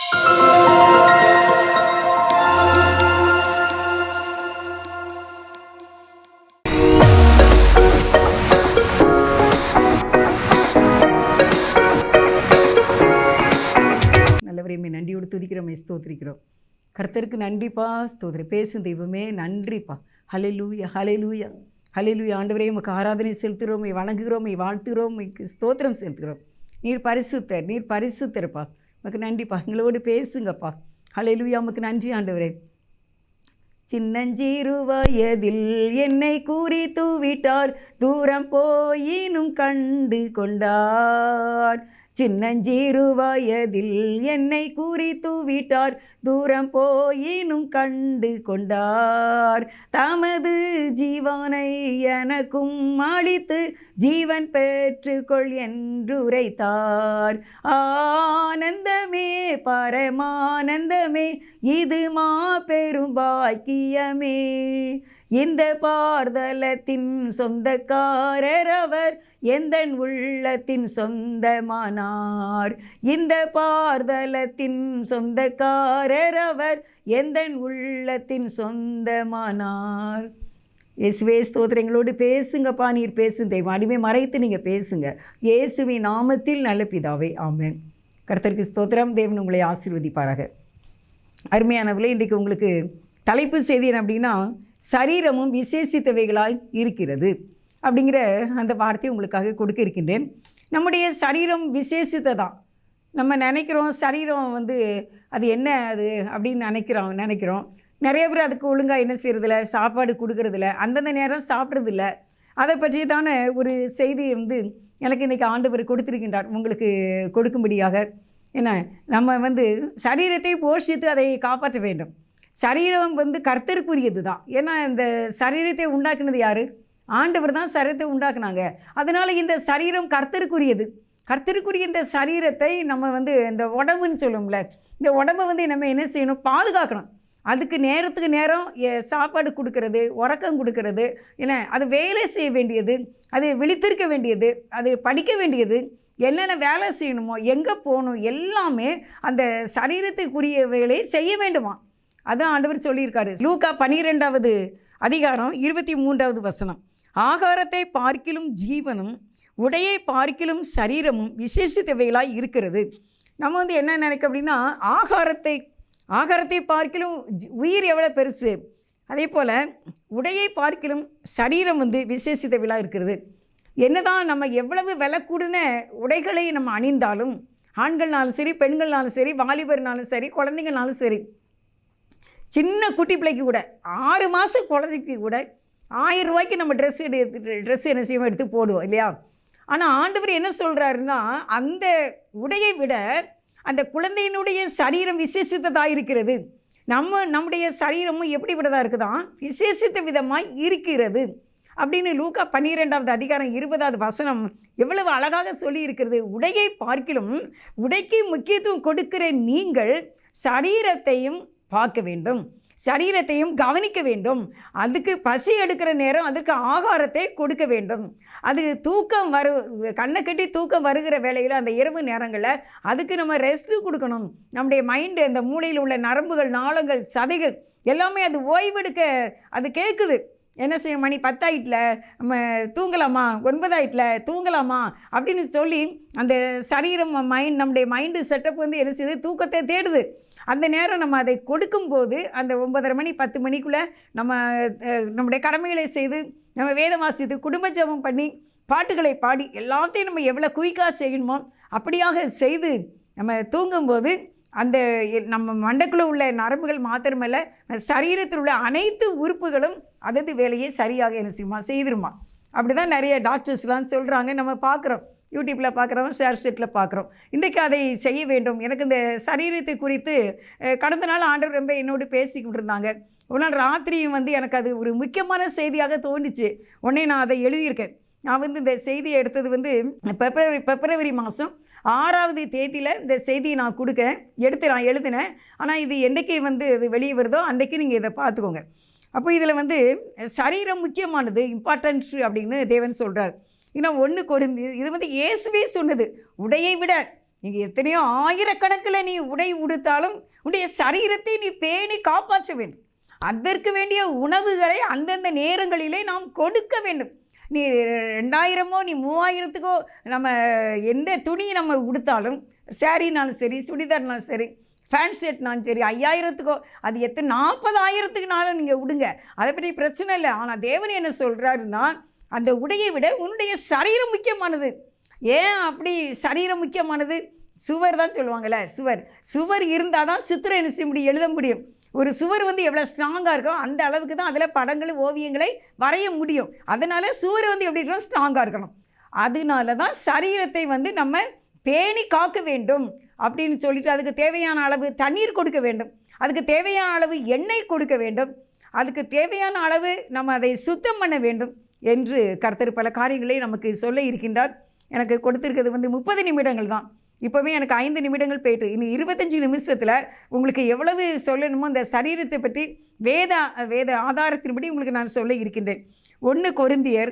நல்லவரையுமே நன்றியோடு துதிக்கிறோமே, ஸ்தோத்திரிக்கிறோம். கர்த்தருக்கு நன்றிப்பா, ஸ்தோத்திரம். பேசும் தெய்வமே நன்றிப்பா. ஹல்லேலூயா, ஹல்லேலூயா, ஹல்லேலூயா. ஆண்டவரே உமக்கு ஆராதனை செலுத்துகிறோம், வணங்குகிறோம், வாழ்த்துகிறோம், ஸ்தோத்திரம் செலுத்துகிறோம். நீர் பரிசுத்தர், நீர் பரிசுத்தர்ப்பா. உமக்கு நன்றிப்பா. எங்களோடு பேசுங்கப்பா. ஹல்லேலூயா, உமக்கு நன்றி ஆண்டவரே. சின்னஞ்சிறு வயதில் என்னை குறித்து விட்டார், தூரம் போயினும் கண்டு கொண்டார். சின்னஞ்சிறு வயதில் என்னை குறித்து விட்டார், தூரம் போயினும் கண்டு கொண்டார். தமது ஜீவனை எனக்கும் அளித்து ஜீவன் பெற்றுக்கொள் என்று உரைத்தார். ஆனந்தமே பரமானந்தமே, இது மாபெரும் பாக்கியமே. இந்த பார்தலத்தின் சொந்தக்காரர் அவர், எந்தன் உள்ளத்தின் சொந்தமானார். இந்த பார்தலத்தின் சொந்தக்காரர் அவர், எந்தன் உள்ளத்தின் சொந்தமானார். இயேசுவே ஸ்தோத்திரங்களோடு பேசுங்கப்பா. நீர் பேசும் தெய்வம். அடிமை மறைத்து நீங்கள் பேசுங்க. இயேசுவின் நாமத்தில் நல்ல பிதாவே, ஆமென். கர்த்தருக்கு ஸ்தோத்திரம். தேவன் உங்களை ஆசீர்வதிப்பாராக. அருமையானவர்களே, இன்றைக்கு உங்களுக்கு தலைப்பு செய்தி என்ன அப்படின்னா, சரீரமும் விசேஷித்தவைகளாய் இருக்கிறது அப்படிங்கிற அந்த வார்த்தையை உங்களுக்காக கொடுக்க இருக்கின்றேன். நம்முடைய சரீரம் விசேஷித்தை தான். நம்ம நினைக்கிறோம் சரீரம் அது என்ன அது அப்படின்னு நினைக்கிறோம். நிறைய பேர் அதுக்கு ஒழுங்காக என்ன செய்கிறதில்ல, சாப்பாடு கொடுக்கறதில்ல, அந்தந்த நேரம் சாப்பிட்றதில்ல. அதை பற்றி தானே ஒரு செய்தி எனக்கு இன்றைக்கி ஆண்டவர் கொடுத்திருக்கின்றார் உங்களுக்கு கொடுக்கும்படியாக. என்ன, நம்ம சரீரத்தை போஷித்து அதை காப்பாற்ற வேண்டும். சரீரம் கர்த்தருக்குரியது தான். ஏன்னா இந்த சரீரத்தை உண்டாக்குனது யார்? ஆண்டவர் தான் சரீரத்தை உண்டாக்குனாங்க. அதனால் இந்த சரீரம் கர்த்தருக்குரியது. கர்த்தருக்குரிய இந்த சரீரத்தை நம்ம இந்த உடம்புன்னு சொல்லுவோம்ல, இந்த உடம்பை நம்ம என்ன செய்யணும்? பாதுகாக்கணும். அதுக்கு நேரத்துக்கு நேரம் சாப்பாடு கொடுக்கறது, உறக்கம் கொடுக்கறது, என்ன அது வேலை செய்ய வேண்டியது, அது விழித்திருக்க வேண்டியது, அது படிக்க வேண்டியது, என்னென்ன வேலை செய்யணுமோ, எங்கே போகணும், எல்லாமே அந்த சரீரத்துக்குரிய வேலையை செய்ய வேண்டுமா. அதான் ஆண்டவர் சொல்லியிருக்காரு. லூக்கா 12வது அதிகாரம் 23வது வசனம். ஆகாரத்தை பார்க்கிலும் ஜீவனும், உடையை பார்க்கிலும் சரீரமும் விசேஷித்தவைகளாய் இருக்கிறது. நம்ம என்ன நினைக்க அப்படின்னா, ஆகாரத்தை பார்க்கிலும் உயிர் எவ்வளோ பெருசு, அதே போல் உடையை பார்க்கிலும் சரீரம் விசேஷித்தவைகளாக இருக்கிறது. என்னதான் நம்ம எவ்வளவு விலை கூடின உடைகளை நம்ம அணிந்தாலும், ஆண்கள்னாலும் சரி, பெண்கள்னாலும் சரி, வாலிபர்னாலும் சரி, குழந்தைங்கள்னாலும் சரி, சின்ன குட்டி பிள்ளைக்கு கூட 6 மாதம் குழந்தைக்கு கூட 1000 ரூபாய்க்கு நம்ம ட்ரெஸ் என்ன செய்வோம், எடுத்து போடுவோம் இல்லையா. ஆனால் ஆண்டவர் என்ன சொல்கிறாருன்னா, அந்த உடையை விட அந்த குழந்தையினுடைய சரீரம் விசேஷித்ததாக இருக்கிறது. நம்முடைய சரீரமும் எப்படிப்பட்டதாக இருக்குதான், விசேஷித்த விதமாய் இருக்கிறது அப்படின்னு லூக்கா 12வது அதிகாரம் 20வது வசனம் எவ்வளவு அழகாக சொல்லி இருக்கிறது. உடையை பார்க்கிலும் உடைக்கு முக்கியத்துவம் கொடுக்கிற நீங்கள் சரீரத்தையும் பார்க்க வேண்டும், சரீரத்தையும் கவனிக்க வேண்டும். அதுக்கு பசி எடுக்கிற நேரம் அதுக்கு ஆகாரத்தை கொடுக்க வேண்டும். அது தூக்கம் கண்ணை கட்டி தூக்கம் வருகிற வேளையில் அந்த இரவு நேரங்களில் அதுக்கு நம்ம ரெஸ்ட்டு கொடுக்கணும். நம்முடைய மைண்டு, அந்த மூளையில் உள்ள நரம்புகள், நாளங்கள், சதைகள் எல்லாமே அது ஓய்வெடுக்க அது கேட்குது. என்ன செய்யும், மணி 10 ஆயிட்டில் நம்ம தூங்கலாமா, 9 ஆயிட்டில் தூங்கலாமா அப்படின்னு சொல்லி அந்த சரீரம், நம்முடைய மைண்டு செட்டப் என்ன செய்யுது, தூக்கத்தை தேடுது. அந்த நேரம் நம்ம அதை கொடுக்கும்போது அந்த 9:30 மணி 10 மணிக்குள்ளே நம்முடைய கடமைகளை செய்து, நம்ம வேதம் வாசித்து, குடும்ப ஜெபம் பண்ணி, பாட்டுகளை பாடி, எல்லாத்தையும் நம்ம எவ்வளோ குயிக்காக செய்யணுமோ அப்படியாக செய்து நம்ம தூங்கும்போது அந்த நம்ம மண்டைக்குள்ளே உள்ள நரம்புகள் மாத்திரமல்ல, சரீரத்தில் உள்ள அனைத்து உறுப்புகளும் அதது வேலையை சரியாக என்ன செய்யுமா, செய்திருமா. அப்படி தான் நிறைய டாக்டர்ஸ்லாம் சொல்கிறாங்க. நம்ம பார்க்குறோம், யூடியூப்பில் பார்க்குறோம், ஷேர் ஷீட்டில் பார்க்குறோம். இன்றைக்கி அதை செய்ய வேண்டும். எனக்கு இந்த சரீரத்தை குறித்து கடந்த நாள் ஆண்டவர் ரொம்ப என்னோடு பேசிக்கிட்டு இருந்தாங்க. ஒரு நாள் ராத்திரியும் எனக்கு அது ஒரு முக்கியமான செய்தியாக தோணுச்சு. உடனே நான் அதை எழுதியிருக்கேன். நான் இந்த செய்தியை எடுத்தது பிப்ரவரி மாதம் 6வது தேதியில் இந்த செய்தியை நான் நான் எழுதினேன். ஆனால் இது என்றைக்கு இது வெளியே வருதோ அன்றைக்கு நீங்கள் இதை பார்த்துக்கோங்க. அப்போ இதில் சரீரம் முக்கியமானது, இம்பார்ட்டன்ஸ் அப்படின்னு தேவன் சொல்கிறார். இன்னும் 1 கொரிந்தியர், இது இயேசுவே சொன்னது. உடையை விட நீங்கள் எத்தனையோ ஆயிரக்கணக்கில் நீ உடை உடுத்தாலும் உடைய சரீரத்தை நீ பேணி காப்பாற்ற வேண்டும். அதற்கு வேண்டிய உணவுகளை அந்தந்த நேரங்களிலே நாம் கொடுக்க வேண்டும். நீ 2000 நீ 3000க்கோ நம்ம எந்த துணி நம்ம உடுத்தாலும், சாரினாலும் சரி, சுடிதார்னாலும் சரி, ஃபேன் ஷர்ட்னாலும் சரி, 5000க்கோ அது 40,000க்குனாலும் நீங்கள் விடுங்க, அதை பற்றி பிரச்சனை இல்லை. ஆனால் தேவன் என்ன சொல்கிறாருன்னா, அந்த உடையை விட உன்னுடைய சரீரம் முக்கியமானது. ஏன் அப்படி சரீரம் முக்கியமானது? சுவர் தான் சொல்லுவாங்கள்ல, சுவர் இருந்தால் தான் சித்திரம் என்ன செய்ய முடியும், எழுத முடியும். ஒரு சுவர் எவ்வளோ ஸ்ட்ராங்காக இருக்கோ அந்த அளவுக்கு தான் அதில் படங்கள் ஓவியங்களை வரைய முடியும். அதனால் சுவர் எப்படி இருக்கணும், ஸ்ட்ராங்காக இருக்கணும். அதனால தான் சரீரத்தை நம்ம பேணி காக்க வேண்டும் அப்படின்னு சொல்லிட்டு அதுக்கு தேவையான அளவு தண்ணீர் கொடுக்க வேண்டும், அதுக்கு தேவையான அளவு எண்ணெய் கொடுக்க வேண்டும், அதுக்கு தேவையான அளவு நம்ம அதை சுத்தம் பண்ண வேண்டும் என்று கர்த்தர் பல காரியங்களை நமக்கு சொல்ல இருக்கின்றார். எனக்கு கொடுத்துருக்கிறது 30 நிமிடங்கள் தான். இப்போவே எனக்கு 5 நிமிடங்கள் போயிட்டு இன்னும் 25 நிமிஷத்தில் உங்களுக்கு எவ்வளவு சொல்லணுமோ அந்த சரீரத்தை பற்றி வேத ஆதாரத்தின்படி உங்களுக்கு நான் சொல்ல இருக்கின்றேன். 1 கொரிந்தியர்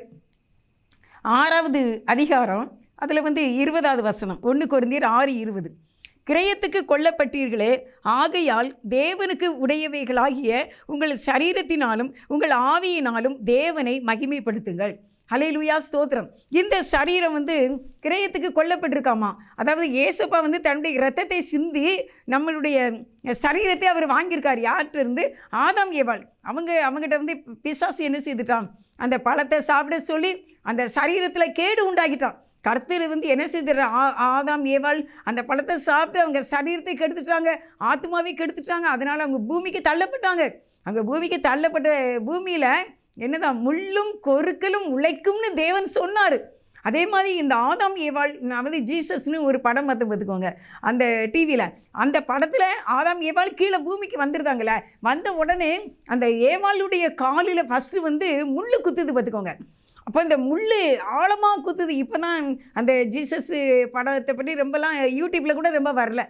6வது அதிகாரம் அதில் 20வது வசனம். 1 கொரிந்தியர் 6:20. கிரயத்துக்கு கொல்லப்பட்டீர்களே, ஆகையால் தேவனுக்கு உடையவைகளாகிய உங்கள் சரீரத்தினாலும் உங்கள் ஆவியினாலும் தேவனை மகிமைப்படுத்துங்கள். ஹல்லேலூயா, ஸ்தோத்திரம். இந்த சரீரம் கிரயத்துக்கு கொல்லப்பட்டிருக்காமா. அதாவது ஏசப்பா தன்னுடைய இரத்தத்தை சிந்தி நம்மளுடைய சரீரத்தை அவர் வாங்கியிருக்கார். யார்கிட்ட? ஆதாம் ஏவாள். அவங்ககிட்ட பிசாசு என்ன செய்துட்டான், அந்த பழத்தை சாப்பிட சொல்லி அந்த சரீரத்தில் கேடு உண்டாக்கிட்டான். கர்த்தர் என்ன செய்தார், ஆதாம் ஏவாள் அந்த பழத்தை சாப்பிட்டு அவங்க சரீரத்தை கெடுத்துட்டாங்க, ஆத்மாவை கெடுத்துட்டாங்க. அதனால் அவங்க பூமிக்கு தள்ளப்பட்டாங்க. அங்கே பூமிக்கு தள்ளப்பட்ட பூமியில் என்னதான் முள்ளும் கொறுக்கலும் உழைக்கும்னு தேவன் சொன்னார். அதே மாதிரி இந்த ஆதாம் ஏவாள், ஜீசஸ்னு ஒரு படம் பார்த்துக்கோங்க அந்த டிவியில். அந்த படத்தில் ஆதாம் ஏவாள் கீழே பூமிக்கு வந்துருந்தாங்களே, வந்த உடனே அந்த ஏவாளுடைய காலில் ஃபஸ்ட்டு முள் குத்துது பார்த்துக்கோங்க. அப்போ இந்த முள் ஆழமாக குத்துது. இப்போ தான் அந்த ஜீசஸ் படத்தை பற்றி ரொம்பலாம் யூடியூப்பில் கூட ரொம்ப வரல.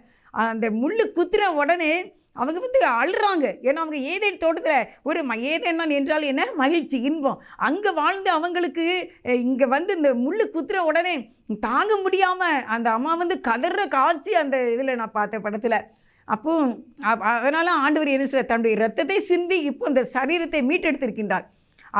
அந்த முள் குத்துற உடனே அவங்க அழுறாங்க. ஏன்னா அவங்க ஏதேன் தோட்டத்தில் ஒரு ஏதேன்னா என்றால் என்ன, மகிழ்ச்சி, இன்பம். அங்கே வாழ்ந்து அவங்களுக்கு இங்கே இந்த முள் குத்துற உடனே தாங்க முடியாமல் அந்த அம்மா கதற காட்சி அந்த இதில் நான் பார்த்த படத்தில். அப்போ அதனால் ஆண்டவர் என்ன செய்ய, தன்னுடைய இரத்தத்தை சிந்தி இப்போ இந்த சரீரத்தை மீட்டெடுத்திருக்கின்றார்.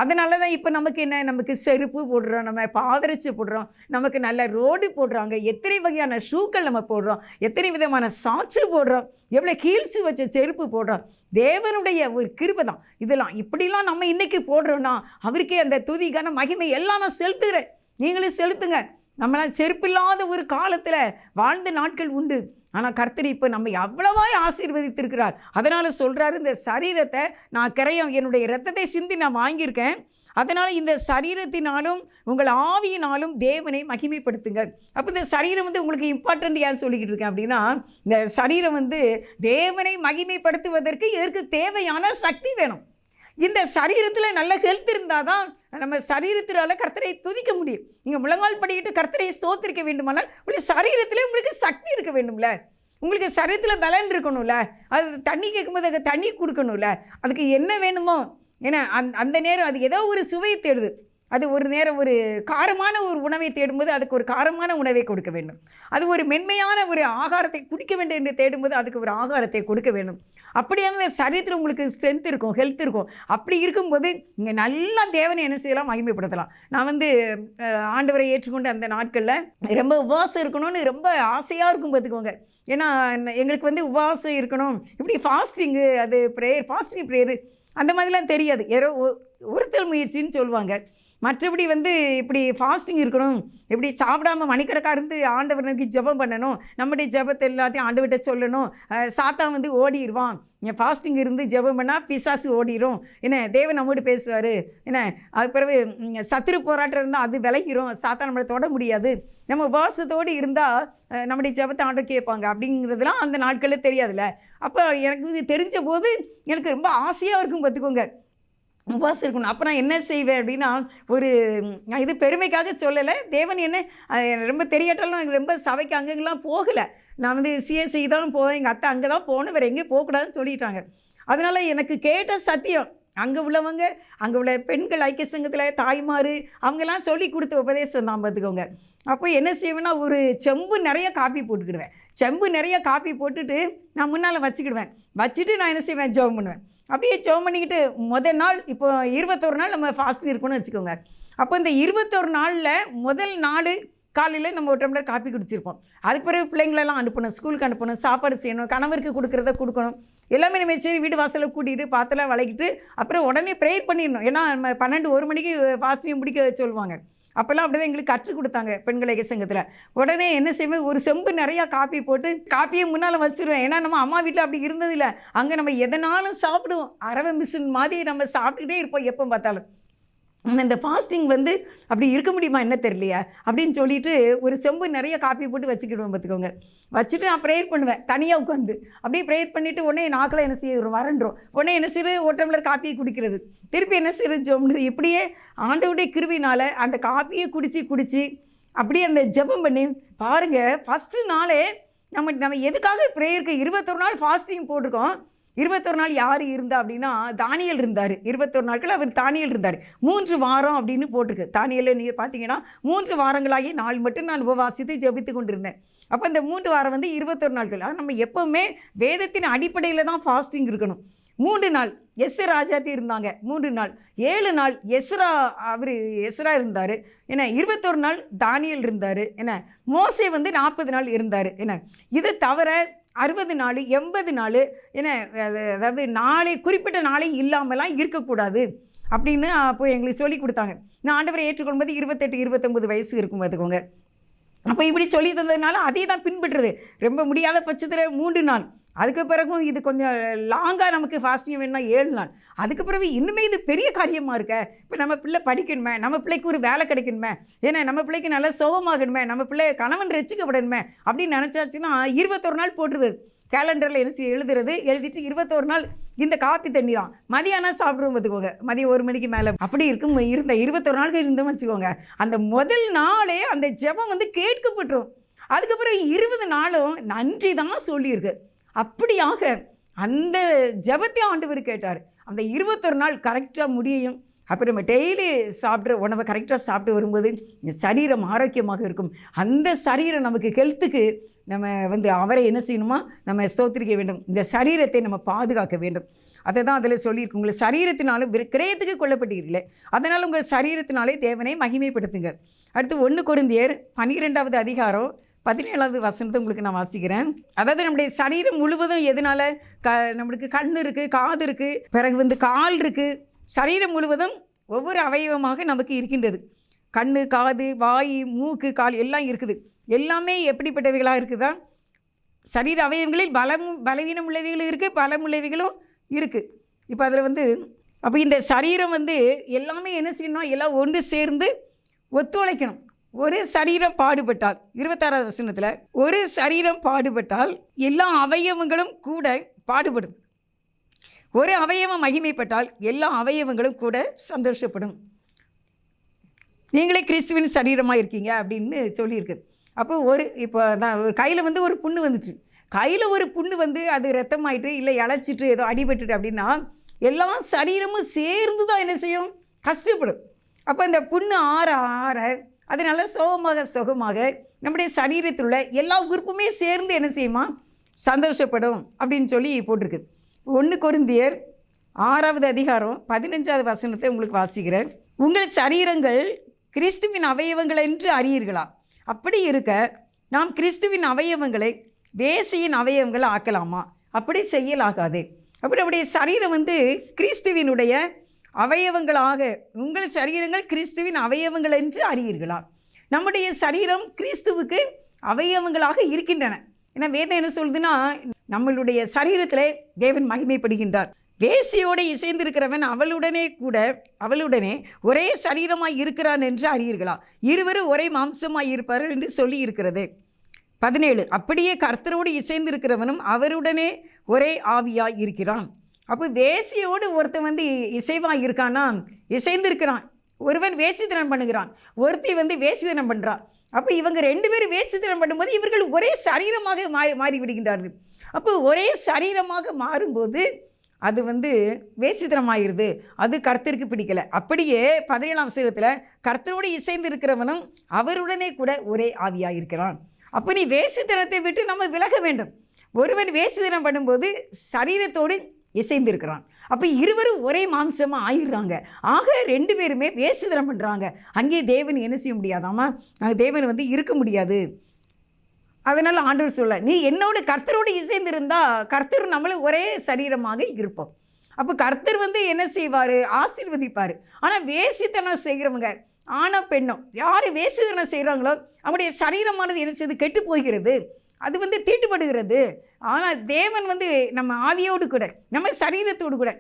அதனால தான் இப்போ நமக்கு என்ன, நமக்கு செருப்பு போடுறோம், நம்ம பாதரட்சி போடுறோம், நமக்கு நல்ல ரோடு போடுறாங்க, எத்தனை வகையான ஷூக்கள் நம்ம போடுறோம், எத்தனை விதமான சாக்ஸு போடுறோம், எவ்வளோ ஹீல்ஸு வச்ச செருப்பு போடுறோம். தேவனுடைய ஒரு கிருபை தான் இதெல்லாம். இப்படிலாம் நம்ம இன்றைக்கி போடுறோன்னா அவருக்கே அந்த துதிக்கான மகிமை எல்லாம் நான் செலுத்துகிறேன், நீங்களும் செலுத்துங்க. நம்மளாம் செருப்பில்லாத ஒரு காலத்தில் வாழ்ந்த நாட்கள் உண்டு. ஆனால் கர்த்தர் இப்போ நம்ம எவ்வளவாய் ஆசீர்வதித்திருக்கிறார். அதனால் சொல்கிறாரு, இந்த சரீரத்தை நான் கிரயம் என்னுடைய இரத்தத்தை சிந்தி நான் வாங்கியிருக்கேன். அதனால் இந்த சரீரத்தினாலும் உங்கள் ஆவியினாலும் தேவனை மகிமைப்படுத்துங்கள். அப்போ இந்த சரீரம் உங்களுக்கு இம்பார்ட்டன்ட் ஏன் சொல்லிக்கிட்டு இருக்கேன் அப்படின்னா, இந்த சரீரம் தேவனை மகிமைப்படுத்துவதற்கு இதற்கு தேவையான சக்தி வேணும். இந்த சரீரத்தில் நல்ல ஹெல்த் இருந்தால் தான் நம்ம சரீரத்தினால கர்த்தரை துதிக்க முடியும். நீங்கள் முழங்கால் படிக்கிட்டு கர்த்தரை ஸ்தோத்திரிக்க வேண்டுமானால் உங்களுடைய சரீரத்தில் உங்களுக்கு சக்தி இருக்க வேண்டும்ல, உங்களுக்கு சரீரத்தில் பலன் இருக்கணும்ல. அது தண்ணி கேட்கும்போது அதுக்கு தண்ணி கொடுக்கணும்ல. அதுக்கு என்ன வேணுமோ, ஏன்னா அந்த நேரம் அது ஏதோ ஒரு சுவையை தேடுது. அது ஒரு நேரம் ஒரு காரமான ஒரு உணவை தேடும்போது அதுக்கு ஒரு காரமான உணவை கொடுக்க வேண்டும். அது ஒரு மென்மையான ஒரு ஆகாரத்தை குடிக்க வேண்டும் என்று தேடும்போது அதுக்கு ஒரு ஆகாரத்தை கொடுக்க வேண்டும். அப்படியான சரீரத்தில் உங்களுக்கு ஸ்ட்ரென்த் இருக்கும், ஹெல்த் இருக்கும். அப்படி இருக்கும்போது இங்கே நல்லா தேவனை என்ன செய்யலாம், மகிமைப்படுத்தலாம். நான் ஆண்டவரை ஏற்றுக்கொண்டு அந்த நாட்களில் ரொம்ப உபவாசம் இருக்கணும்னு ரொம்ப ஆசையாக இருக்கும் பார்த்துக்கோங்க. ஏன்னா எங்களுக்கு உபவாசம் இருக்கணும், இப்படி ஃபாஸ்டிங்கு, அது ப்ரேயர், ஃபாஸ்டிங் ப்ரேயரு அந்த மாதிரிலாம் தெரியாது. யாரோ ஒருத்தல் முயற்சின்னு சொல்லுவாங்க. மற்றபடி இப்படி ஃபாஸ்டிங் இருக்கணும், இப்படி சாப்பிடாமல் மணிக்கணக்காக இருந்து ஆண்டவனுக்கு ஜெபம் பண்ணணும், நம்முடைய ஜெபத்தை எல்லாத்தையும் ஆண்டவர்கிட்ட சொல்லணும். சாத்தான் ஓடிடுவான். என் ஃபாஸ்டிங் இருந்து ஜெபம் பண்ணால் பிசாசு ஓடிடும், என்ன தேவன் நம்மோடு பேசுவார், என்ன அது பிறகு சத்துரு போராட்டம் இருந்தால் அது விலகிரும், சாத்தான் நம்மளை தொட முடியாது, நம்ம உபவாசத்தோடு இருந்தால் நம்முடைய ஜெபத்தை ஆண்டவர் கேட்பாங்க அப்படிங்கிறதுலாம் அந்த நாட்களில் தெரியாதுல்ல. அப்போ எனக்கு தெரிஞ்ச போது எனக்கு ரொம்ப ஆசையாக இருக்கும் பார்த்துக்கோங்க, உபவாசம் இருக்கணும். அப்போ நான் என்ன செய்வேன் அப்படின்னா, ஒரு இது பெருமைக்காக சொல்லலை, தேவன் என்ன ரொம்ப தெரியாட்டாலும் எனக்கு ரொம்ப சபைக்கு அங்கெங்கெல்லாம் போகலை. நான் சிஎஸ்சி தான் போவேன், எங்கள் அத்தை அங்கே தான் போகணும், வேறு எங்கேயும் போகக்கூடாதுன்னு சொல்லிட்டாங்க. அதனால் எனக்கு கேட்ட சத்தியம் அங்கே உள்ளவங்க, அங்கே உள்ள பெண்கள் ஐக்கிய சங்கத்தில் தாய்மார் அவங்கெல்லாம் சொல்லி கொடுத்த உபதேசம் தான் பார்த்துக்கோங்க. அப்போ என்ன செய்வேன்னா, ஒரு செம்பு நிறைய காப்பி போட்டுக்கிடுவேன். செம்பு நிறைய காப்பி போட்டுட்டு நான் முன்னால் வச்சுக்கிடுவேன். வச்சுட்டு நான் என்ன செய்வேன், ஜெபம் பண்ணுவேன். அப்படியே ஜெபம் பண்ணிக்கிட்டு முதல் நாள், இப்போ 21 நாள் நம்ம ஃபாஸ்டிங் இருக்கணும்னு வச்சுக்கோங்க. அப்போ இந்த 21 நாளில் முதல் நாள் காலையில் நம்ம ஒரு டம்ளர் காப்பி குடிச்சிருப்போம். அதுக்கு பிறகு பிள்ளைங்களெல்லாம் அனுப்பணும், ஸ்கூலுக்கு அனுப்பணும், சாப்பாடு செய்யணும், கணவருக்கு கொடுக்குறத கொடுக்கணும், எல்லாமே நம்ம சரி வீடு வாசலில் கூட்டிகிட்டு பாத்திரம் விளக்கிட்டு அப்புறம் உடனே ப்ரேயர் பண்ணிடணும். ஏன்னா நம்ம 12-1 மணிக்கு ஃபாஸ்டிங் முடிக்க சொல்லுவாங்க. அப்போல்லாம் அப்படி தான் எங்களுக்கு கற்றுக் கொடுத்தாங்க பெண்கள் ஐக்கிய சங்கத்தில். உடனே என்ன செய்வேன், ஒரு செம்பு நிறையா காப்பி போட்டு காப்பியை முன்னால் வச்சுருவேன். ஏன்னா நம்ம அம்மா வீட்டில் அப்படி இருந்ததில்லை. அங்கே நம்ம எதனாலும் சாப்பிடுவோம், அரவை மிஷின் மாதிரி நம்ம சாப்பிட்டுக்கிட்டே இருப்போம் எப்போ பார்த்தாலும். ஆனால் இந்த ஃபாஸ்டிங் வந்து அப்படி இருக்க முடியுமா என்ன தெரியலையா அப்படின்னு சொல்லிட்டு ஒரு செம்பு நிறைய காப்பி போட்டு வச்சுக்கிடுவேன் பார்த்துக்கோங்க. வச்சுட்டு நான் ப்ரேயர் பண்ணுவேன் தனியாக உட்காந்து. அப்படியே ப்ரேயர் பண்ணிவிட்டு உடனே நாக்கில் என்ன செய்ய வரன்றோம். உடனே என்ன செய்யுது, ஒரு டம்ளர் காப்பியை குடிக்கிறது, திருப்பி என்ன செய்யுது ஜெபம். இப்படியே ஆண்டவருடைய கிருபையினால் அந்த காப்பியை குடித்து அப்படியே அந்த ஜெபம் பண்ணி பாருங்கள். ஃபஸ்ட்டு நாளே நம்ம எதுக்காக ப்ரேயருக்கு 21 நாள் ஃபாஸ்டிங் போட்டிருக்கோம். 21 நாள் யார் இருந்தா அப்படின்னா தானியேல் இருந்தார். 21 நாட்கள் அவர் தானியேல் இருந்தார். 3 வாரம் அப்படின்னு போட்டிருக்கு. தானியேல் நீங்கள் பார்த்தீங்கன்னா 3 வாரங்களாகி நாள் மட்டும் நான் உபவாசித்து ஜெபித்து கொண்டிருந்தேன். அப்போ இந்த 3 வாரம் வந்து 21 நாட்கள். ஆனால் நம்ம எப்போவுமே வேதத்தின் அடிப்படையில் தான் ஃபாஸ்டிங் இருக்கணும். 3 நாள் எஸ்தர் ராஜாத்தி இருந்தாங்க. 3 நாள் 7 நாள் எஸ்ரா இருந்தார். ஏன்னா 21 நாள் தானியேல் இருந்தார். ஏன்னா மோசே வந்து 40 நாள் இருந்தார். ஏன்னா இதை தவிர 60 நாள் 80 நாள் என்ன, அதாவது நாளை குறிப்பிட்ட நாளை இல்லாமலாம் இருக்கக்கூடாது அப்படின்னு அப்போ எங்களுக்கு சொல்லி கொடுத்தாங்க. நான் ஆண்டவரை ஏற்றுக்கொள்ளும்போது 28-29 வயசு இருக்கும் பார்த்துக்கோங்க. அப்போ இப்படி சொல்லி தந்ததுனால அதே தான் பின்பற்றுறது. ரொம்ப முடியாத பட்சத்தில் 3 நாள், அதுக்கு பிறகும் இது கொஞ்சம் லாங்காக நமக்கு ஃபாஸ்டிங் வேணும்னா 7 நாள், அதுக்கு பிறகு இன்னுமே இது பெரிய காரியமாக இருக்க. இப்போ நம்ம பிள்ளை படிக்கணுமே, நம்ம பிள்ளைக்கு ஒரு வேலை கிடைக்கணுமே, ஏன்னா நம்ம பிள்ளைக்கு நல்லா சுகமாகணுமே, நம்ம பிள்ளை கணவன் ரசிக்கப்படணுமே அப்படின்னு நினச்சாச்சுன்னா 21 நாள் போட்டுருது. கேலண்டரில் என்ன எழுதுறது, எழுதிட்டு 21 நாள் இந்த காப்பி தண்ணி தான் மதியானம் சாப்பிடுவோம் பார்த்துக்கோங்க. மதியம் 1 மணிக்கு மேலே அப்படி இருக்கும். இருந்த 21 நாளுக்கு இருந்தோம் வச்சுக்கோங்க. அந்த முதல் நாளே அந்த ஜெபம் வந்து கேட்கப்பட்டுரும். அதுக்கப்புறம் 20 நாளும் நன்றி தான் சொல்லியிருக்கு. அப்படியாக அந்த ஜெபத்தை ஆண்டவர் கேட்டார். அந்த 21 நாள் கரெக்டாக முடியும். அப்புறம் நம்ம டெய்லி சாப்பிட்ற உணவை கரெக்டாக சாப்பிட்டு வரும்போது சரீரம் ஆரோக்கியமாக இருக்கும். அந்த சரீரம் நமக்கு ஹெல்த்துக்கு நம்ம வந்து அவரை என்ன செய்யணுமா, நம்ம ஸ்தோத்திரிக்க வேண்டும். இந்த சரீரத்தை நம்ம பாதுகாக்க வேண்டும். அதை தான் அதில் சொல்லியிருக்கு. உங்களை சரீரத்தினாலும் கிரயத்துக்கு கொல்லப்பட்டீர்களே, அதனால் உங்கள் சரீரத்தினாலே தேவனை மகிமைப்படுத்துங்க. அடுத்து 1 கொரிந்தியர் 12வது அதிகாரம் 17வது வசனத்தை உங்களுக்கு நான் வாசிக்கிறேன். அதாவது நம்முடைய சரீரம் முழுவதும் எதனால நம்மளுக்கு கண் இருக்குது, காது இருக்குது, பிறகு வந்து கால் இருக்குது. சரீரம் முழுவதும் ஒவ்வொரு அவயவமாக நமக்கு இருக்கின்றது. கண், காது, வாய், மூக்கு, கால் எல்லாம் இருக்குது. எல்லாமே எப்படிப்பட்டவைகளாக இருக்குதா, சரீர அவயவங்களில் பலவீனம் உள்ளவைகளும் இருக்குது, பலம் உள்ளவைகளும் இருக்குது. இப்போ அதில் வந்து அப்போ இந்த சரீரம் வந்து எல்லாமே என்ன செய்யணும், எல்லாம் ஒன்று சேர்ந்து ஒத்துழைக்கணும். ஒரு சரீரம் பாடுபட்டால் 26வது வசனத்தில் ஒரு சரீரம் பாடுபட்டால் எல்லா அவயவங்களும் கூட பாடுபடும். ஒரு அவயவம் மகிமைப்பட்டால் எல்லா அவயவங்களும் கூட சந்தோஷப்படும். நீங்களே கிறிஸ்துவின் சரீரமாக இருக்கீங்க அப்படின்னு சொல்லியிருக்கு. அப்போ இப்போ நான் கையில் வந்து ஒரு புண்ணு வந்துச்சு, கையில் ஒரு புண்ணு வந்து அது ரத்தமாயிட்டு இல்லை இழைச்சிட்டு ஏதோ அடிபட்டுட்டு அப்படின்னா எல்லா சரீரமும் சேர்ந்து தான் என்ன செய்யும், கஷ்டப்படும். அப்போ இந்த புண்ணு ஆற ஆற அதனால சுகமாக நம்முடைய சரீரத்தில் உள்ள எல்லா உறுப்புமே சேர்ந்து என்ன செய்யுமா, சந்தோஷப்படும் அப்படின்னு சொல்லி போட்டிருக்கு. 1 கொரிந்தியர் 6வது அதிகாரம் 15வது வசனத்தை உங்களுக்கு வாசிக்கிறேன். உங்கள் சரீரங்கள் கிறிஸ்துவின் அவயவங்கள் என்று அறியீர்களா? அப்படி இருக்க நாம் கிறிஸ்துவின் அவயவங்களை வேசியின் அவயவங்களை ஆக்கலாமா? அப்படி செய்யலாகாது. அப்படி நம்முடைய சரீரம் வந்து கிறிஸ்துவினுடைய அவயவங்களாக, உங்கள் சரீரங்கள் கிறிஸ்துவின் அவயவங்கள் என்று அறியீர்களா? நம்முடைய சரீரம் கிறிஸ்துவுக்கு அவயவங்களாக இருக்கின்றன. ஏன்னா வேதம் என்ன சொல்லுதுன்னா, நம்மளுடைய சரீரத்தில் தேவன் மகிமைப்படுகின்றார். வேசியோடு இசைந்திருக்கிறவன் அவளுடனே ஒரே சரீரமாய் இருக்கிறான் என்று அறியீர்களா? இருவரும் ஒரே மாம்சமாய் இருப்பார்கள் என்று சொல்லி இருக்கிறது. 17 அப்படியே கர்த்தரோடு இசைந்திருக்கிறவனும் அவருடனே ஒரே ஆவியாய் இருக்கிறான். அப்போ வேசியோடு ஒருத்தன் வந்து இசைவாக இருக்கான்னா, இசைந்திருக்கிறான். ஒருவன் வேசித்தனம் பண்ணுகிறான், ஒருத்தி வந்து வேசித்தனம் பண்ணுறான். அப்போ இவங்க 2 பேரும் வேசித்தனம் பண்ணும்போது இவர்கள் ஒரே சரீரமாக மாறிவிடுகின்றார்கள். அப்போ ஒரே சரீரமாக மாறும்போது அது வேசித்தனமாயிருது, அது கர்த்தருக்கு பிடிக்கலை. அப்படியே 17ஆம் வசனத்தில் கர்த்தரோடு இசைந்து இருக்கிறவனும் அவருடனே கூட ஒரே ஆவியாக இருக்கிறான். அப்போ நீ வேசித்தனத்தை விட்டு நம்ம விலக வேண்டும். ஒருவன் வேசித்தனம் பண்ணும்போது சரீரத்தோடு இசைந்து இருக்கிறான். அப்போ இருவரும் ஒரே மாம்சமாக ஆயிடுறாங்க. ஆக 2 பேருமே வேசித்தனம் பண்ணுறாங்க. அங்கே தேவன் என்ன செய்ய முடியாதாமா? தேவன் இருக்க முடியாது. அதனால் ஆண்டவர் சொல்ல, நீ என்னோட கர்த்தரோடு இசைந்து இருந்தால் கர்த்தர் நம்மளும் ஒரே சரீரமாக இருப்போம். அப்போ கர்த்தர் என்ன செய்வார்? ஆசீர்வதிப்பார். ஆனால் வேசித்தனம் செய்கிறவங்க ஆணோ பெண்ணோ யார் வேசித்தனம் செய்கிறாங்களோ அவங்களுடைய சரீரமானது என்ன செய்து கெட்டு போகிறது, அது தீட்டுப்படுகிறது. ஆனால் தேவன் நம்ம ஆவியோடு கூட நம்ம சரீரத்தோடு கூட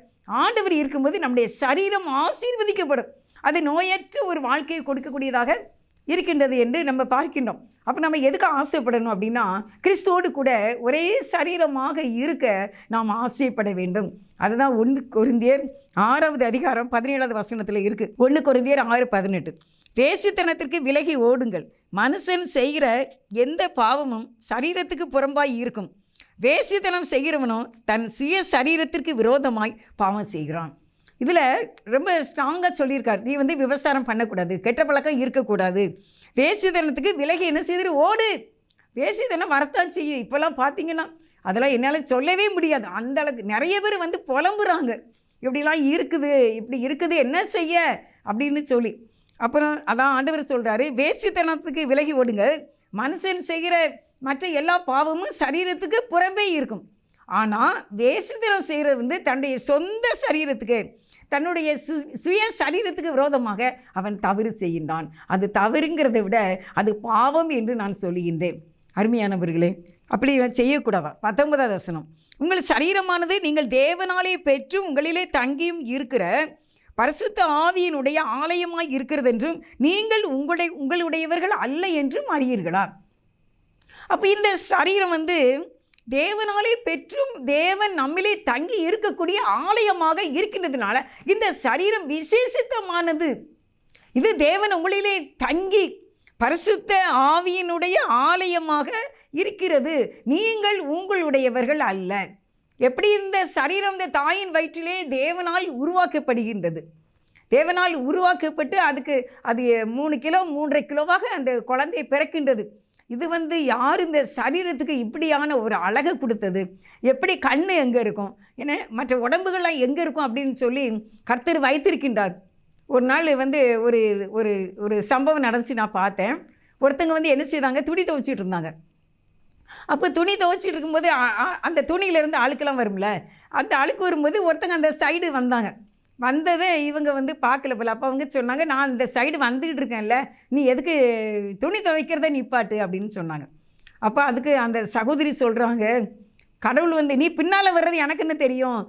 ஆண்டவர் இருக்கும்போது நம்முடைய சரீரம் ஆசீர்வதிக்கப்படும். அது நோயற்ற ஒரு வாழ்க்கையை கொடுக்கக்கூடியதாக இருக்கின்றது என்று நம்ம பார்க்கின்றோம். அப்போ நம்ம எதுக்கு ஆசைப்படணும் அப்படின்னா, கிறிஸ்துவோடு கூட ஒரே சரீரமாக இருக்க நாம் ஆசைப்பட வேண்டும். அதுதான் 1 கொரிந்தியர் 6வது அதிகாரம் 17வது வசனத்தில் இருக்குது. 1 கொரிந்தியர் 6:18. வேசித்தனத்திற்கு விலகி ஓடுங்கள். மனுஷன் செய்கிற எந்த பாவமும் சரீரத்துக்கு புறம்பாய் இருக்கும். வேசித்தனம் செய்கிறவனும் தன் சுய சரீரத்திற்கு விரோதமாய் பாவம் செய்கிறான். இதில் ரொம்ப ஸ்ட்ராங்காக சொல்லியிருக்கார். நீ விபசாரம் பண்ணக்கூடாது, கெட்ட பழக்கம் இருக்கக்கூடாது, வேசித்தனத்துக்கு விலகி என்ன செய்து ஓடு. வேசித்தனம் வரத்தான் செய்யும். இப்போல்லாம் பார்த்தீங்கன்னா அதெல்லாம் என்னால் சொல்லவே முடியாது. அந்த அளவுக்கு நிறைய பேர் புலம்புறாங்க, இப்படிலாம் இருக்குது, இப்படி இருக்குது, என்ன செய்ய அப்படின்னு சொல்லி. அப்புறம் அதான் ஆண்டவர் சொல்கிறாரு, வேசித்தனத்துக்கு விலகி ஓடுங்க. மனுஷன் செய்கிற மற்ற எல்லா பாவமும் சரீரத்துக்கு புறம்பே இருக்கும். ஆனால் வேசித்தனம் செய்கிறது தன்னுடைய சொந்த சரீரத்துக்கு, தன்னுடைய சுய சரீரத்துக்கு விரோதமாக அவன் தவறு செய்கின்றான். அது தவறுங்கிறதை விட அது பாவம் என்று நான் சொல்லுகின்றேன். அருமையானவர்களே, அப்படி செய்யக்கூடாதா? 19வது வசனம், உங்கள் சரீரமானது நீங்கள் தேவனாலே பெற்று உங்களிலே தங்கியும் இருக்கிற பரிசுத்த ஆவியினுடைய ஆலயமாய் இருக்கிறது என்றும் நீங்கள் உங்களுடையவர்கள் அல்ல என்றும் அறியீர்களா? அப்போ இந்த சரீரம் தேவனாலே பெற்றும் தேவன் நம்மிலே தங்கி இருக்கக்கூடிய ஆலயமாக இருக்கின்றதுனால இந்த சரீரம் விசேஷித்தமானது. இது தேவன் உங்களிலே தங்கி பரிசுத்த ஆவியினுடைய ஆலயமாக இருக்கிறது. நீங்கள் உங்களுடையவர்கள் அல்ல. எப்படி இந்த சரீரம் இந்த தாயின் வயிற்றிலே தேவனால் உருவாக்கப்படுகின்றது. தேவனால் உருவாக்கப்பட்டு அது 3 கிலோ 3.5 கிலோவாக அந்த குழந்தை பிறக்கின்றது. இது யார் இந்த சரீரத்துக்கு இப்படியான ஒரு அழகை கொடுத்தது? எப்படி கண் எங்கே இருக்கும், ஏன்னா மற்ற உடம்புகள்லாம் எங்கே இருக்கும் அப்படின்னு சொல்லி கர்த்தர் வைத்திருக்கின்றார். ஒரு நாள் ஒரு ஒரு ஒரு சம்பவம் நடந்துச்சு, நான் பார்த்தேன். ஒருத்தங்க என்ன செய்தாங்க, துணி துவைச்சிட்டு இருந்தாங்க. அப்போ துணி துவைச்சிட்டு இருக்கும்போது அந்த துணியிலேருந்து அழுக்கெல்லாம் வரும்ல, அந்த அழுக்கு வரும்போது ஒருத்தங்க அந்த சைடு வந்தாங்க. வந்ததை இவங்க பார்க்கல போல. அப்போ அவங்க சொன்னாங்க, நான் இந்த சைடு வந்துக்கிட்டு இருக்கேன்ல, நீ எதுக்கு துணி துவைக்கிறத நிப்பாட்டு அப்படின்னு சொன்னாங்க. அப்போ அதுக்கு அந்த சகோதரி சொல்கிறாங்க, கடவுள் நீ பின்னால் வர்றது எனக்கு என்ன தெரியும்,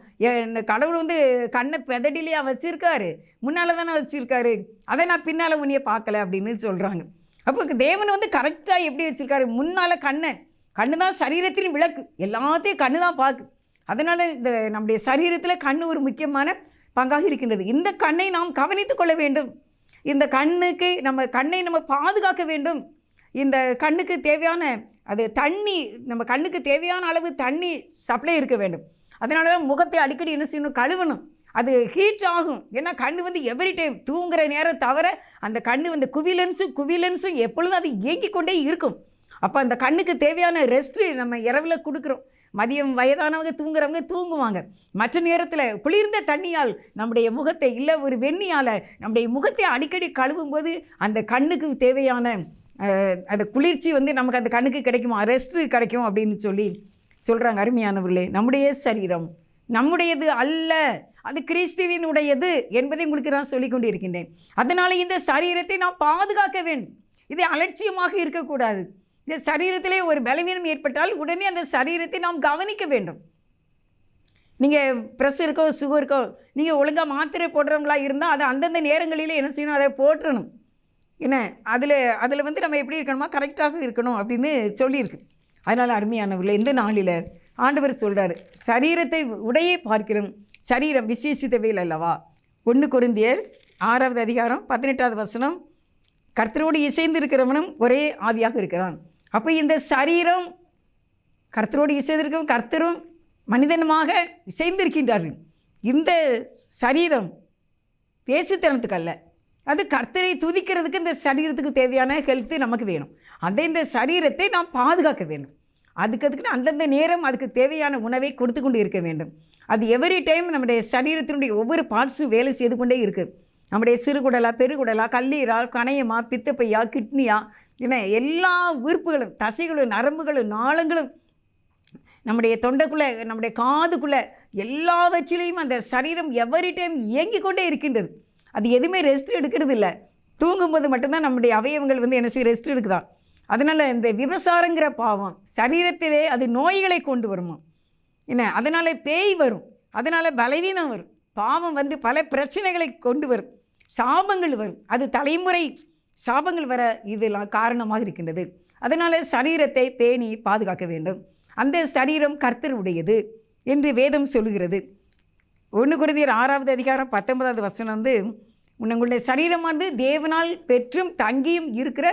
கடவுள் கண்ணை பெதடிலையா வச்சுருக்காரு, முன்னால் தானே வச்சுருக்காரு, அதை நான் பின்னால் உன்னையே பார்க்கல அப்படின்னு சொல்கிறாங்க. அப்போ தேவன் கரெக்டாக எப்படி வச்சுருக்காரு, முன்னால் கண்ணு தான் சரீரத்தின் விளக்கு, எல்லாத்தையும் கண்ணு தான் பார்க்கு. அதனால் இந்த நம்முடைய சரீரத்தில் கண் ஒரு முக்கியமான பங்காக இருக்கின்றது. இந்த கண்ணை நாம் கவனித்து கொள்ள வேண்டும். இந்த கண்ணை நம்ம பாதுகாக்க வேண்டும். இந்த கண்ணுக்கு தேவையான தண்ணி, நம்ம கண்ணுக்கு தேவையான அளவு தண்ணி சப்ளை இருக்க வேண்டும். அதனால தான் முகத்தை அடிக்கடி என்ன செய்யணும், கழுவணும். அது ஹீட் ஆகும். ஏன்னா கண்ணு எவ்ரி டைம் தூங்குகிற நேரம் தவிர அந்த கண்ணு குவிலன்ஸும் எப்பொழுதும் அது இயங்கி கொண்டே இருக்கும். அப்போ அந்த கண்ணுக்கு தேவையான ரெஸ்ட்டு நம்ம இரவில் கொடுக்குறோம். மதியம் வயதானவங்க தூங்குறவங்க தூங்குவாங்க. மற்ற நேரத்தில் குளிர்ந்த தண்ணியால் நம்முடைய முகத்தை, இல்லை ஒரு வெந்நியால் நம்முடைய முகத்தை அடிக்கடி கழுவும் போது அந்த கண்ணுக்கு தேவையான அந்த குளிர்ச்சி நமக்கு அந்த கண்ணுக்கு கிடைக்குமா, ரெஸ்ட்டு கிடைக்கும் அப்படின்னு சொல்லி சொல்கிறாங்க. அருமையானவர்களே, நம்முடைய சரீரம் நம்முடையது அல்ல, அது கிறிஸ்துவினுடையது என்பதை உங்களுக்கு நான் சொல்லிக் கொண்டு இருக்கின்றேன். அதனால் இந்த சரீரத்தை நாம் பாதுகாக்க வேண்டும். இதை அலட்சியமாக இருக்கக்கூடாது. இந்த சரீரத்திலே ஒரு பலவீனம் ஏற்பட்டால் உடனே அந்த சரீரத்தை நாம் கவனிக்க வேண்டும். நீங்கள் ப்ரெஷர் இருக்கோ சுகர் இருக்கோ, நீங்கள் ஒழுங்காக மாத்திரை போடுறவங்களா இருந்தால் அதை அந்தந்த நேரங்களில் என்ன செய்யணும், அதை போட்டுறணும். என்ன அதில் நம்ம எப்படி இருக்கணுமா, கரெக்டாக இருக்கணும் அப்படின்னு சொல்லியிருக்கு. அதனால் அருமையானவர்களே, இந்த நாளில் ஆண்டவர் சொல்கிறார், சரீரத்தை உடையே பார்க்கிறோம், சரீரம் விசேஷித்தவையில் அல்லவா. 1 கொரிந்தியர் 6வது அதிகாரம் 18வது வசனம், கர்த்தரோடு இசைந்து இருக்கிறவனும் ஒரே ஆவியாக இருக்கிறான். அப்போ இந்த சரீரம் கர்த்தரோடு இசைந்திருக்கும், கர்த்தரும் மனிதனுமாக சேர்ந்திருக்கின்றார்கள். இந்த சரீரம் பேசுத்தனத்துக்கு அல்ல, அது கர்த்தரை துதிக்கிறதுக்கு இந்த சரீரத்துக்கு தேவையான ஹெல்த்து நமக்கு வேணும். இந்த சரீரத்தை நாம் பாதுகாக்க வேண்டும். அதுக்குன்னு அந்தந்த நேரம் அதுக்கு தேவையான உணவை கொடுத்து கொண்டு இருக்க வேண்டும். அது எவ்ரி டைம் நம்முடைய சரீரத்தினுடைய ஒவ்வொரு பார்ட்ஸும் வேலை செய்து கொண்டே இருக்குது. நம்முடைய சிறுகுடலா, பெருகுடலா, கல்லீரா, கணையமா, பித்தப்பையா, கிட்னியா, ஏன்னா எல்லா உறுப்புகளும், தசைகளும், நரம்புகளும், நாளங்களும், நம்முடைய தொண்டைக்குள்ளே, நம்முடைய காதுக்குள்ளே, எல்லாவற்றிலையும் அந்த சரீரம் எவ்ரி டைம் இயங்கி கொண்டே இருக்கின்றது. அது எதுவுமே ரெஸ்ட் எடுக்கிறது இல்லை. தூங்கும்போது மட்டும்தான் நம்முடைய அவயவங்கள் என்ன செய்ய ரெஸ்ட் எடுக்குதான். அதனால் இந்த விபசாரங்கிற பாவம் சரீரத்திலே அது நோய்களை கொண்டு வருமா, என்ன, அதனால் பேய் வரும், அதனால் பலவீனம் வரும். பாவம் பல பிரச்சனைகளை கொண்டு வரும், சாபங்கள் வரும். அது தலைமுறை சாபங்கள் வர இதெல்லாம் காரணமாக இருக்கின்றது. அதனால் சரீரத்தை பேணி பாதுகாக்க வேண்டும். அந்த சரீரம் கர்த்தருடையது என்று வேதம் சொல்லுகிறது. 1 கொரிந்தியர் 6வது அதிகாரம் 19வது வசனம் உங்களுடைய சரீரமானது தேவனால் பெற்றும் தங்கியும் இருக்கிற,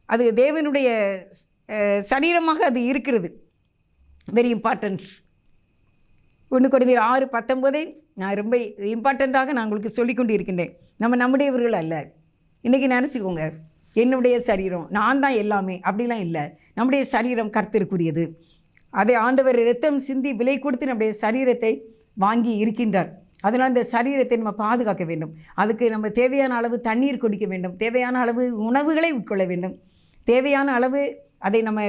அது தேவனுடைய சரீரமாக அது இருக்கிறது. Very important. 1 கொரிந்தியர் 6:19 நான் ரொம்ப இம்பார்ட்டண்ட்டாக நான் உங்களுக்கு சொல்லிக்கொண்டு இருக்கின்றேன். நம்முடையவர்கள் அல்ல. இன்றைக்கி நினச்சிக்கோங்க, என்னுடைய சரீரம், நான் தான் எல்லாமே, அப்படிலாம் இல்லை. நம்முடைய சரீரம் கர்த்தருக்குரியது. அதை ஆண்டவர் இரத்தம் சிந்தி விலை கொடுத்து நம்முடைய சரீரத்தை வாங்கி இருக்கின்றார். அதனால் இந்த சரீரத்தை நம்ம பாதுகாக்க வேண்டும். அதுக்கு நம்ம தேவையான அளவு தண்ணீர் குடிக்க வேண்டும், தேவையான அளவு உணவுகளை உட்கொள்ள வேண்டும், தேவையான அளவு அதை நம்ம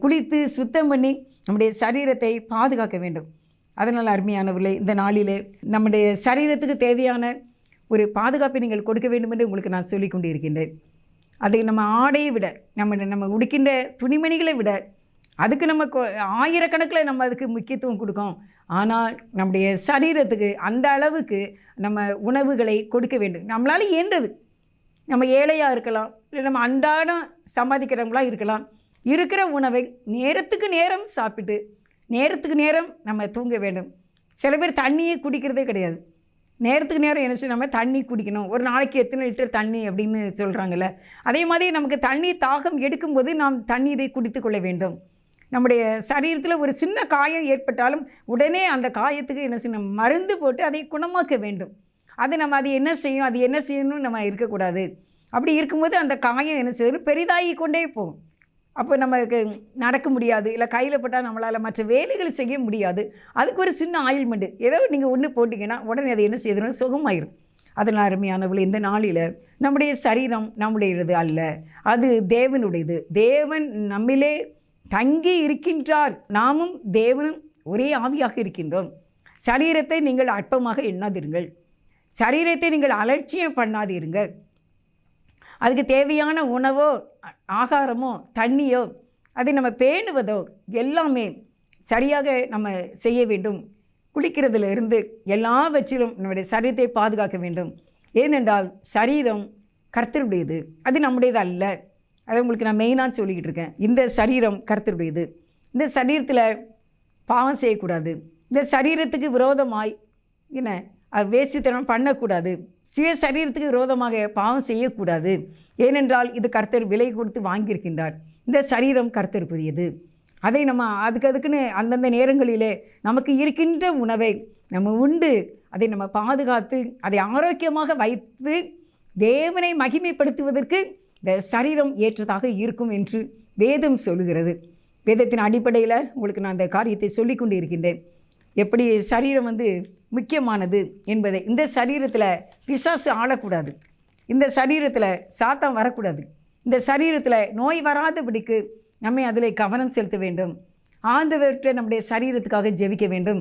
குளித்து சுத்தம் பண்ணி நம்முடைய சரீரத்தை பாதுகாக்க வேண்டும். அதனால் அருமையானவர்களே, இந்த நாளிலே நம்முடைய சரீரத்துக்கு தேவையான ஒரு பாதுகாப்பை நீங்கள் கொடுக்க வேண்டும் என்று உங்களுக்கு நான் சொல்லிக் கொண்டு இருக்கின்றேன். அதை நம்ம ஆடையை விட, நம்ம உடுக்கின்ற துணிமணிகளை விட, அதுக்கு நம்ம ஆயிரக்கணக்கில் நம்ம அதுக்கு முக்கியத்துவம் கொடுக்கோம். ஆனால் நம்முடைய சரீரத்துக்கு அந்த அளவுக்கு நம்ம உணவுகளை கொடுக்க வேண்டும். நம்மளால் இயன்றது, நம்ம ஏழையாக இருக்கலாம், இல்லை நம்ம அன்றாடம் சம்பாதிக்கிறவங்களாக இருக்கலாம், இருக்கிற உணவை நேரத்துக்கு நேரம் சாப்பிட்டு நேரத்துக்கு நேரம் நம்ம தூங்க வேண்டும். சில பேர் தண்ணியே குடிக்கிறதே கிடையாது. நேரத்துக்கு நேரம் என்ன செய்ய, நம்ம தண்ணி குடிக்கணும். ஒரு நாளைக்கு எத்தனை லிட்டர் தண்ணி அப்படின்னு சொல்கிறாங்கல்ல, அதே மாதிரி நமக்கு தண்ணி தாகம் எடுக்கும்போது நாம் தண்ணீரை குடித்து கொள்ள வேண்டும். நம்முடைய சரீரத்தில் ஒரு சின்ன காயம் ஏற்பட்டாலும் உடனே அந்த காயத்துக்கு என்ன செய்யணும், மருந்து போட்டு அதை குணமாக்க வேண்டும். அது என்ன செய்யும், அது என்ன செய்யணும்னு நம்ம இருக்கக்கூடாது. அப்படி இருக்கும்போது அந்த காயம் என்ன செய்யணும், பெரிதாகி கொண்டே போகும். அப்போ நமக்கு நடக்க முடியாது, இல்லை கையில் போட்டால் நம்மளால் மற்ற வேலைகள் செய்ய முடியாது. அதுக்கு ஒரு சின்ன ஆயில்மெண்ட்டு ஏதோ நீங்கள் ஒன்று போட்டிங்கன்னா உடனே அதை என்ன செய்யணும், சுகமாயிரும். அதனால் அருமையானவர்கள், இந்த நாளில் நம்முடைய சரீரம் நம்முடையது அல்ல, அது தேவனுடையது. தேவன் நம்மிலே தங்கி இருக்கின்றார். நாமும் தேவனும் ஒரே ஆவியாக இருக்கின்றோம். சரீரத்தை நீங்கள் அற்பமாக எண்ணாதீர்கள், சரீரத்தை நீங்கள் அலட்சியம் பண்ணாதீருங்கள். அதுக்கு தேவையான உணவோ, ஆகாரமோ, தண்ணியோ, அதை நம்ம பேணுவதோ எல்லாமே சரியாக நம்ம செய்ய வேண்டும். குளிக்கிறதுல இருந்து எல்லாவற்றிலும் நம்முடைய சரீரத்தை பாதுகாக்க வேண்டும். ஏனென்றால் சரீரம் கர்த்தருடையது, அது நம்முடையது அல்ல. அதை உங்களுக்கு நான் மெயினாக சொல்லிக்கிட்டு இருக்கேன். இந்த சரீரம் கர்த்தருடையது. இந்த சரீரத்தில் பாவம் செய்யக்கூடாது. இந்த சரீரத்துக்கு விரோதமாய் வேசித்தனம் பண்ணக்கூடாது. சுய சரீரத்துக்கு விரோதமாக பாவம் செய்யக்கூடாது. ஏனென்றால் இது கர்த்தர் விலை கொடுத்து வாங்கியிருக்கின்றார். இந்த சரீரம் கர்த்தருக்குரியது. அதை நம்ம அதுக்குன்னு அந்தந்த நேரங்களிலே நமக்கு இருக்கின்ற உணவை நம்ம உண்டு அதை நம்ம பாதுகாத்து அதை ஆரோக்கியமாக வைத்து தேவனை மகிமைப்படுத்துவதற்கு இந்த சரீரம் ஏற்றதாக இருக்கும் என்று வேதம் சொல்லுகிறது. வேதத்தின் அடிப்படையில் உங்களுக்கு நான் அந்த காரியத்தை சொல்லி கொண்டு இருக்கின்றேன். எப்படி சரீரம் முக்கியமானது என்பதை. இந்த சரீரத்தில் பிசாசு ஆளக்கூடாது, இந்த சரீரத்தில் சாத்தான் வரக்கூடாது, இந்த சரீரத்தில் நோய் வராதபடிக்கு நம்மை அதில் கவனம் செலுத்த வேண்டும். ஆண்டவற்றை நம்முடைய சரீரத்துக்காக ஜெபிக்க வேண்டும்.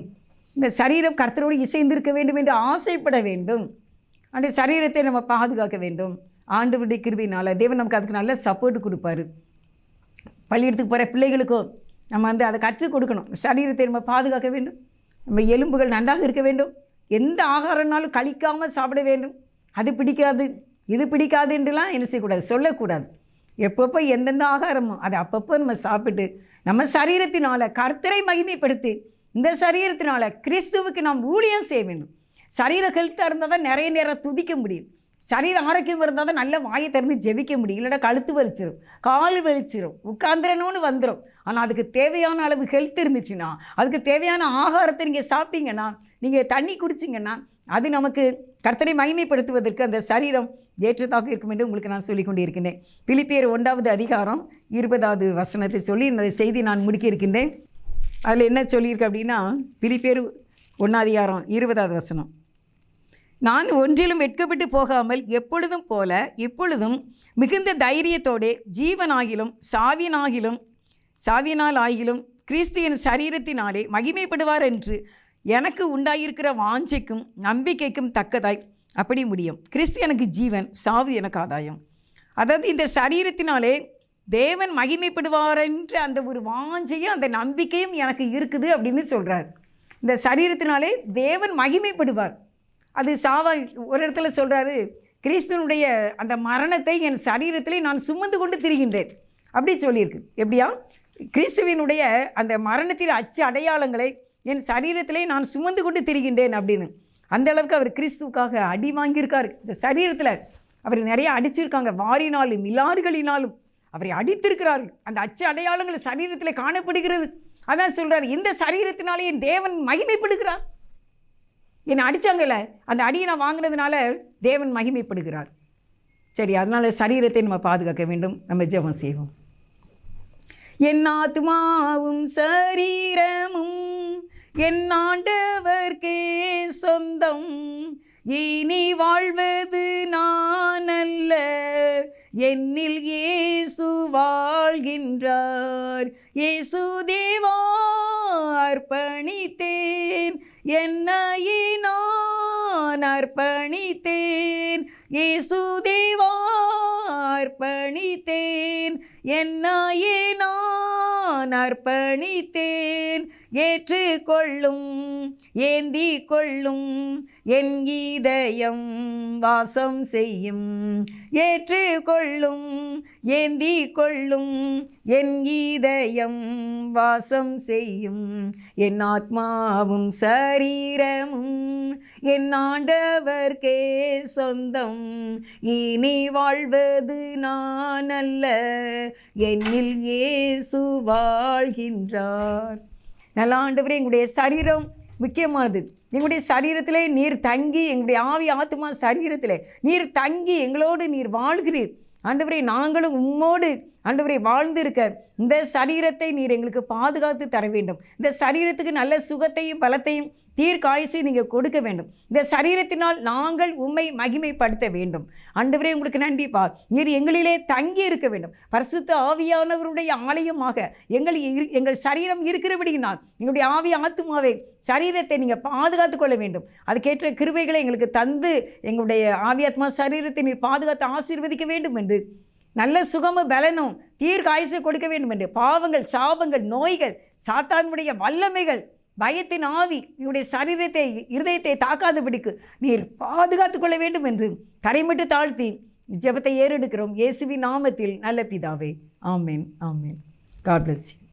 இந்த சரீரம் கர்த்தரோடு இசைந்திருக்க வேண்டும் என்று ஆசைப்பட வேண்டும். அந்த சரீரத்தை நம்ம பாதுகாக்க வேண்டும். ஆண்டவருடைய கிருபையினால் தேவன் நமக்கு அதுக்கு நல்ல சப்போர்ட் கொடுப்பார். பள்ளியிடத்துக்கு போகிற பிள்ளைகளுக்கும் நம்ம அதை கற்றுக் கொடுக்கணும். சரீரத்தை நம்ம பாதுகாக்க வேண்டும். நம்ம எலும்புகள் நன்றாக இருக்க வேண்டும். எந்த ஆகாரம்னாலும் கழிக்காமல் சாப்பிட வேண்டும். அது பிடிக்காது, இது பிடிக்காது என்றுலாம் என்ன செய்யக்கூடாது, சொல்லக்கூடாது. எப்பப்போ எந்தெந்த ஆகாரமோ அதை அப்பப்போ நம்ம சாப்பிட்டு நம்ம சரீரத்தினால் கர்த்தரை மகிமைப்படுத்தி இந்த சரீரத்தினால் கிறிஸ்துவுக்கு நாம் ஊழியம் செய்ய வேண்டும். சரீர ஹெல்த்தாக இருந்தால் தான் நிறைய நேரம் துதிக்க முடியும். சரீரம் ஆரோக்கியம் இருந்தால் தான் நல்ல வாயை திறந்து ஜெபிக்க முடியும். இல்லைன்னா கழுத்து வலிச்சிடும், கால் வலிச்சிடும், உட்காந்துறணும்னு வந்துடும். ஆனால் அதுக்கு தேவையான அளவு ஹெல்த் இருந்துச்சுன்னா, அதுக்கு தேவையான ஆகாரத்தை நீங்கள் சாப்பிட்டீங்கன்னா, நீங்கள் தண்ணி குடிச்சிங்கன்னா, அது நமக்கு கர்த்தரை மகிமைப்படுத்துவதற்கு அந்த சரீரம் ஏற்றதாக இருக்கும் என்று உங்களுக்கு நான் சொல்லிக் கொண்டு இருக்கின்றேன். பிலிப்பியர் 1வது அதிகாரம் 20வது வசனத்தை சொல்லி இந்த செய்தி நான் முடிக்க இருக்கின்றேன். அதில் என்ன சொல்லியிருக்கு அப்படின்னா, பிலிப்பியர் 1 அதிகாரம் 20வது வசனம், நான் ஒன்றிலும் வெட்கப்பட்டு போகாமல் எப்பொழுதும் போல இப்பொழுதும் மிகுந்த தைரியத்தோடே ஜீவனாகிலும் சாவினால் ஆகிலும் கிறிஸ்துவின் சரீரத்தினாலே மகிமைப்படுவார் என்று எனக்கு உண்டாயிருக்கிற வாஞ்சைக்கும் நம்பிக்கைக்கும் தக்கதாய் அப்படி முடியும். கிறிஸ்து எனக்கு ஜீவன், சாவு எனக்கு ஆதாயம். அதாவது இந்த சரீரத்தினாலே தேவன் மகிமைப்படுவார் என்ற அந்த ஒரு வாஞ்சையும் அந்த நம்பிக்கையும் எனக்கு இருக்குது அப்படின்னு சொல்கிறார். இந்த சரீரத்தினாலே தேவன் மகிமைப்படுவார். அது ஒரு இடத்துல சொல்கிறாரு, கிறிஸ்துவனுடைய அந்த மரணத்தை என் சரீரத்திலே நான் சுமந்து கொண்டு திரிகின்றேன் அப்படி சொல்லியிருக்கு. எப்படியா? கிறிஸ்துவினுடைய அந்த மரணத்தின் அச்சு அடையாளங்களை என் சரீரத்திலே நான் சுமந்து கொண்டு திரிகின்றேன் அப்படின்னு. அந்த அளவுக்கு அவர் கிறிஸ்துவுக்காக அடி வாங்கியிருக்கார். இந்த சரீரத்தில் அவர் நிறைய அடிச்சிருக்காங்க, வாரினாலும் மிலாறுகளினாலும் அவரை அடித்திருக்கிறார்கள். அந்த அச்சு அடையாளங்கள் சரீரத்தில் காணப்படுகிறது. அதான் சொல்கிறார், இந்த சரீரத்தினாலே என் தேவன் மகிமைப்படுகிறார். என்னை அடித்தாங்கல்ல, அந்த அடியை நான் வாங்கினதுனால தேவன் மகிமைப்படுகிறார். சரி, அதனால் சரீரத்தை நம்ம பாதுகாக்க வேண்டும். நம்ம ஜெபம் செய்வோம். என் ஆத்துமாவும் சரீரமும் என் ஆண்டவர்க்கே சொந்தம், இனி வாழ்வது நான் அல்ல, என்னில் இயேசு வாழ்கின்றார். இயேசு தேவா அர்ப்பணித்தேன், என்னையே நான் அர்ப்பணித்தேன். இயேசு தேவா அர்ப்பணித்தேன், என்னையே நான் அர்ப்பணித்தேன். ஏற்றுக்கொள்ளும் ஏந்தி கொள்ளும் என் இதயம் வாசம் செய்யும். ஏற்றுக்கொள்ளும் ஏந்தி கொள்ளும் என் இதயம் வாசம் செய்யும். என் ஆத்மாவும் சரீரமும் என் ஆண்டவர்க்கே சொந்தம், இனி வாழ்வது நான் அல்ல, என்னில் இயேசு வாழ்கின்றார். நல்ல ஆண்டவரே, எங்களுடைய சரீரம் முக்கியமானது. எங்களுடைய சரீரத்திலே நீர் தங்கி, எங்களுடைய ஆவி ஆத்மா சரீரத்திலே நீர் தங்கி எங்களோடு நீர் வாழ்கிறீர். ஆண்டவரே, நாங்களும் உம்மோடு ஆண்டவரே வாழ்ந்திருக்க இந்த சரீரத்தை நீர் எங்களுக்கு பாதுகாத்து தர வேண்டும். இந்த சரீரத்துக்கு நல்ல சுகத்தையும் பலத்தையும் தீர்க்காயுசையும் நீங்கள் கொடுக்க வேண்டும். இந்த சரீரத்தினால் நாங்கள் உம்மை மகிமைப்படுத்த வேண்டும். ஆண்டவரே, உங்களுக்கு நன்றிப்பா. நீர் எங்களிலே தங்கி இருக்க வேண்டும். பரிசுத்த ஆவியானவருடைய ஆலயமாக எங்கள் சரீரம் இருக்கிறபடியினால் எங்களுடைய ஆவி ஆத்துமாவை சரீரத்தை நீங்கள் பாதுகாத்து கொள்ள வேண்டும். அதுக்கேற்ற கிருபைகளை எங்களுக்கு தந்து எங்களுடைய ஆவி ஆத்மா சரீரத்தை நீர் பாதுகாத்து ஆசீர்வதிக்க வேண்டும் என்று, நல்ல சுகமும் பலனும் தீர்க்காயுசை கொடுக்க வேண்டும் என்று, பாவங்கள் சாபங்கள் நோய்கள் சாத்தானுடைய வல்லமைகள் பயத்தின் ஆவி என்னுடைய சரீரத்தை இருதயத்தை தாக்காதபடிக்கு நீர் பாதுகாத்து கொள்ள வேண்டும் என்று தரைமட்டு தாழ்த்தி ஜெபத்தை ஏறெடுக்கிறோம். இயேசுவின் நாமத்தில் நல்ல பிதாவே, ஆமென், ஆமென். God bless you.